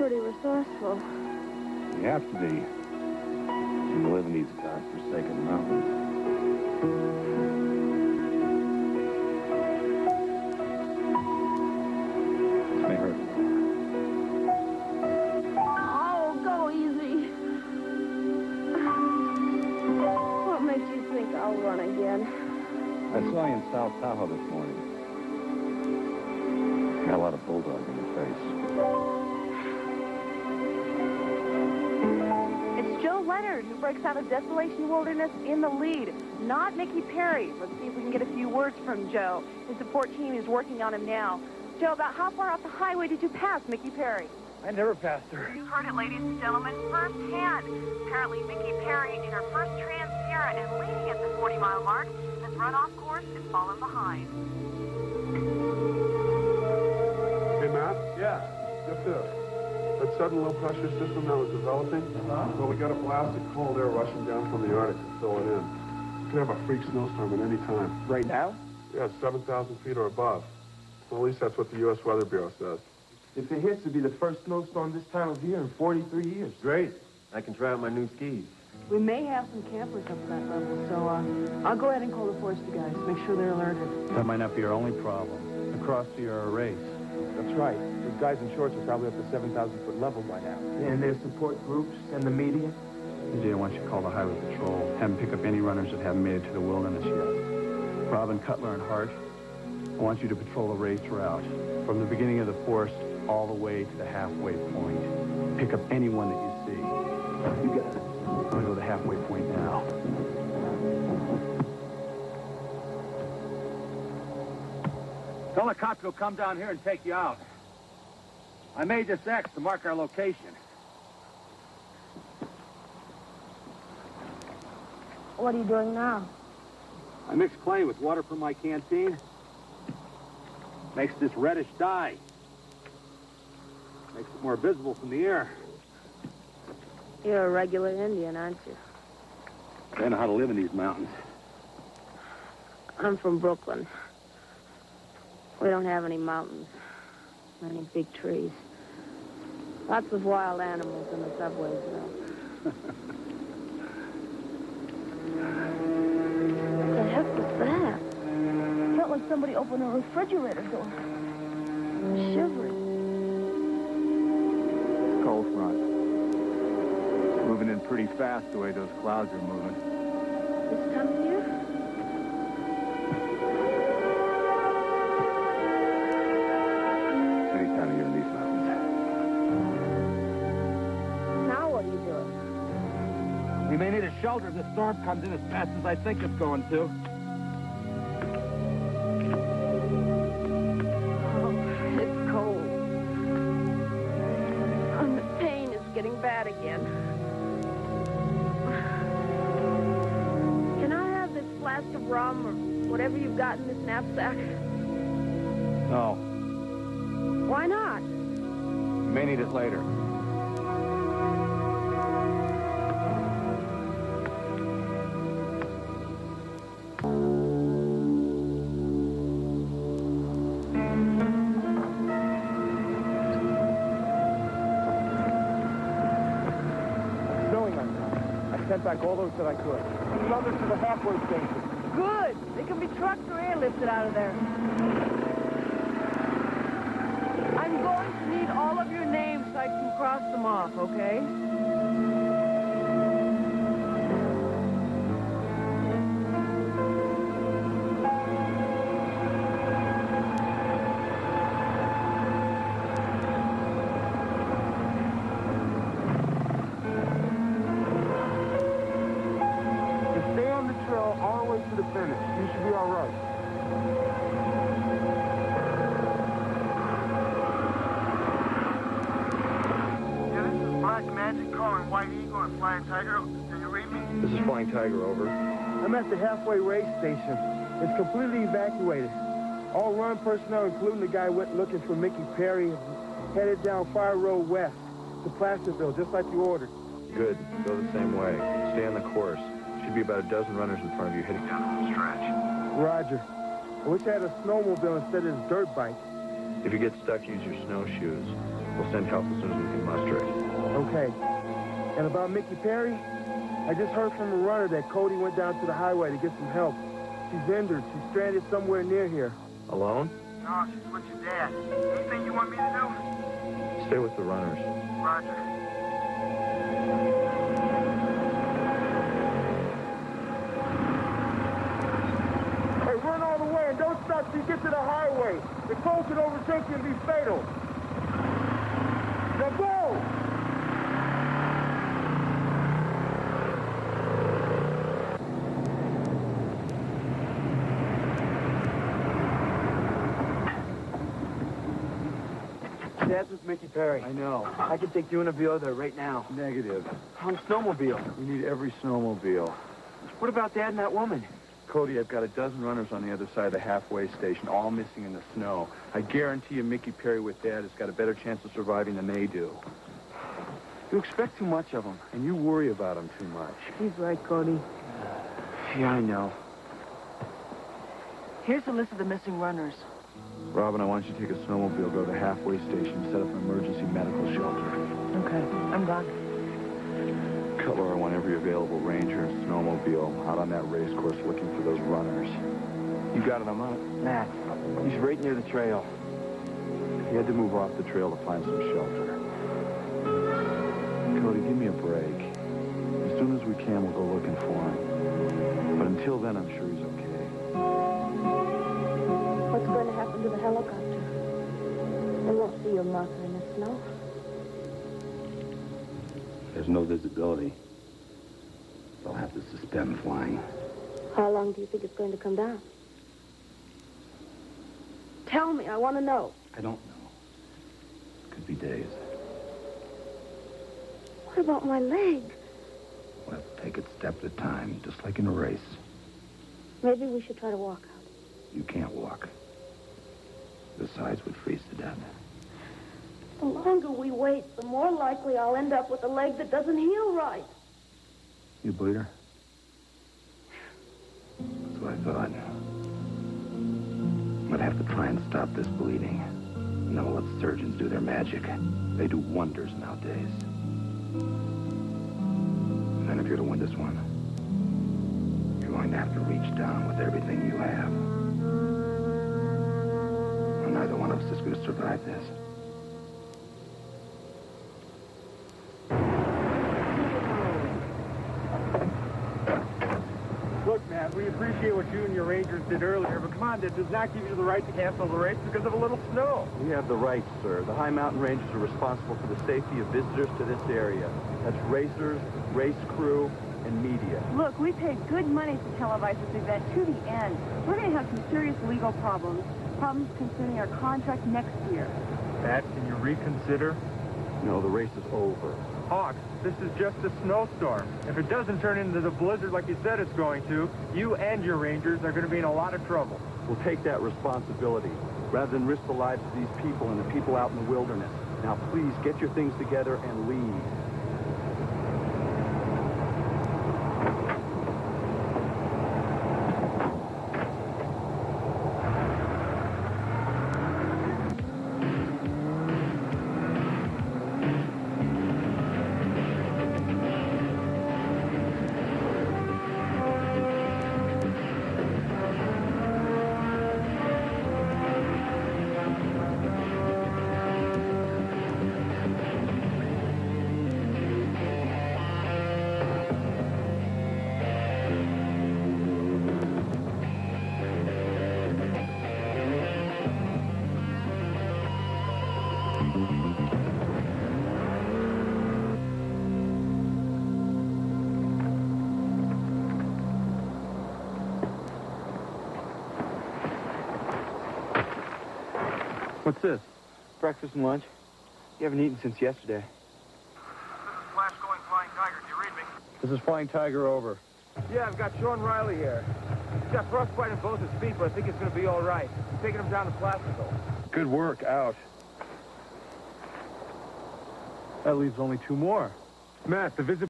pretty resourceful. You have to be. You live in these godforsaken mountains. This may hurt. Oh, go easy. What makes you think I'll run again? I saw you in South Tahoe this morning. You got a lot of bulldog in your face. Joe Leonard, who breaks out of Desolation Wilderness in the lead, not Mickey Perry. Let's see if we can get a few words from Joe. His support team is working on him now. Joe, about how far off the highway did you pass Mickey Perry? I never passed her. You heard it, ladies and gentlemen, firsthand. Apparently, Mickey Perry, in her first Trans Sierra and leading at the 40-mile mark, has run off course and fallen behind. Hey, Matt? Yeah. Get this. That sudden low-pressure system that was developing, well, we got a blast of cold air rushing down from the Arctic to fill it in. We could have a freak snowstorm at any time. Right now? Yeah, 7,000 feet or above. Well, at least that's what the U.S. Weather Bureau says. If it hits, it'll be the first snowstorm this time of year in 43 years. Great. I can try out my new skis. We may have some campers up to that level, so I'll go ahead and call the forestry guys, make sure they're alerted. That might not be our only problem. Across Sierra race. That's right. Those guys in shorts are probably up to 7,000-foot level by now. And their support groups and the media? AJ, I want you to call the highway patrol. Have them pick up any runners that haven't made it to the wilderness yet. Robin, Cutler, and Hart, I want you to patrol the race route from the beginning of the forest all the way to the halfway point. Pick up anyone that you see. You got it. I'm going to go to the halfway point now. Tell the cops will come down here and take you out. I made this X to mark our location. What are you doing now? I mix clay with water from my canteen. Makes this reddish dye. Makes it more visible from the air. You're a regular Indian, aren't you? I know how to live in these mountains. I'm from Brooklyn. We don't have any mountains, many big trees. Lots of wild animals in the subways, though. What the heck was that? Felt like somebody opened a refrigerator door. I'm shivering. It's cold front. Moving in pretty fast the way those clouds are moving. This time of year? Any time of year in these mountains. Now what are you doing? We may need a shelter if the storm comes in as fast as I think it's going to. Oh, it's cold. And the pain is getting bad again. Can I have this flask of rum or whatever you've got in this knapsack? No. Why not? You may need it later. Snowing on top. I sent back all those that I could. These others to the halfway station. Good. They can be trucked or airlifted out of there. I'm going to need all of your names so I can cross them off, okay? Just stay on the trail all the way to the finish. You should be all right. Magic calling White Eagle and Flying Tiger. Can you read me? This is Flying Tiger, over. I'm at the halfway race station. It's completely evacuated. All run personnel, including the guy went looking for Mickey Perry, headed down Fire Road West to Placerville, just like you ordered. Good. Go the same way. Stay on the course. Should be about a dozen runners in front of you heading down the stretch. Roger. I wish I had a snowmobile instead of this dirt bike. If you get stuck, use your snowshoes. We'll send help as soon as we can muster it. Okay. And about Mickey Perry, I just heard from a runner that Cody went down to the highway to get some help. She's injured. She's stranded somewhere near here. Alone? No, she's with your dad. Anything you want me to do? Stay with the runners. Roger. Hey, run all the way and don't stop till you get to the highway. The cold could overtake you and be fatal. Now go! Dad's with Mickey Perry. I know. I can take you and Avila there right now. Negative. On a snowmobile. We need every snowmobile. What about Dad and that woman? Cody, I've got a dozen runners on the other side of the halfway station, all missing in the snow. I guarantee you Mickey Perry with Dad has got a better chance of surviving than they do. You expect too much of them, and you worry about them too much. He's right, Cody. Yeah, I know. Here's the list of the missing runners. Robin, I want you to take a snowmobile, go to the halfway station, set up an emergency medical shelter. Okay, I'm gone. Cutler, I want every available ranger and snowmobile out on that race course looking for those runners. You got it, I'm on it. Matt, he's right near the trail. He had to move off the trail to find some shelter. Cody, give me a break. As soon as we can, we'll go looking for him. But until then, I'm sure he's okay. What's going to happen to the helicopter? They won't see your marker in the snow. There's no visibility. They'll have to suspend flying. How long do you think it's going to come down? Tell me, I want to know. I don't know. Could be days. What about my leg? We'll have to take it step at a time, just like in a race. Maybe we should try to walk out. You can't walk. The sides would freeze to death. The longer we wait, the more likely I'll end up with a leg that doesn't heal right. You bleeder? That's what I thought. I'd have to try and stop this bleeding. Never let surgeons do their magic. They do wonders nowadays. And if you're to win this one, you're going to have to reach down with everything you have. And neither one of us is going to survive this. Look, Matt, we appreciate what you and your Rangers did earlier, but come on, that does not give you the right to cancel the race because of a little snow. We have the right, sir. The High Mountain Rangers are responsible for the safety of visitors to this area. That's racers, race crew, and media. Look, we paid good money to televise this event to the end. We're going to have some serious legal problems concerning our contract next year. Matt, can you reconsider? No, the race is over. Hawks, this is just a snowstorm. If it doesn't turn into the blizzard like you said it's going to, you and your Rangers are going to be in a lot of trouble. We'll take that responsibility rather than risk the lives of these people and the people out in the wilderness. Now, please, get your things together and leave. What's this? Breakfast and lunch. You haven't eaten since yesterday. This is Flash going Flying Tiger. Do you read me? This is Flying Tiger over. Yeah, I've got Sean Riley here. He's got frostbite in both his feet, but I think it's going to be all right. I'm taking him down to Placerville. Good work, out. That leaves only two more. Matt, the visit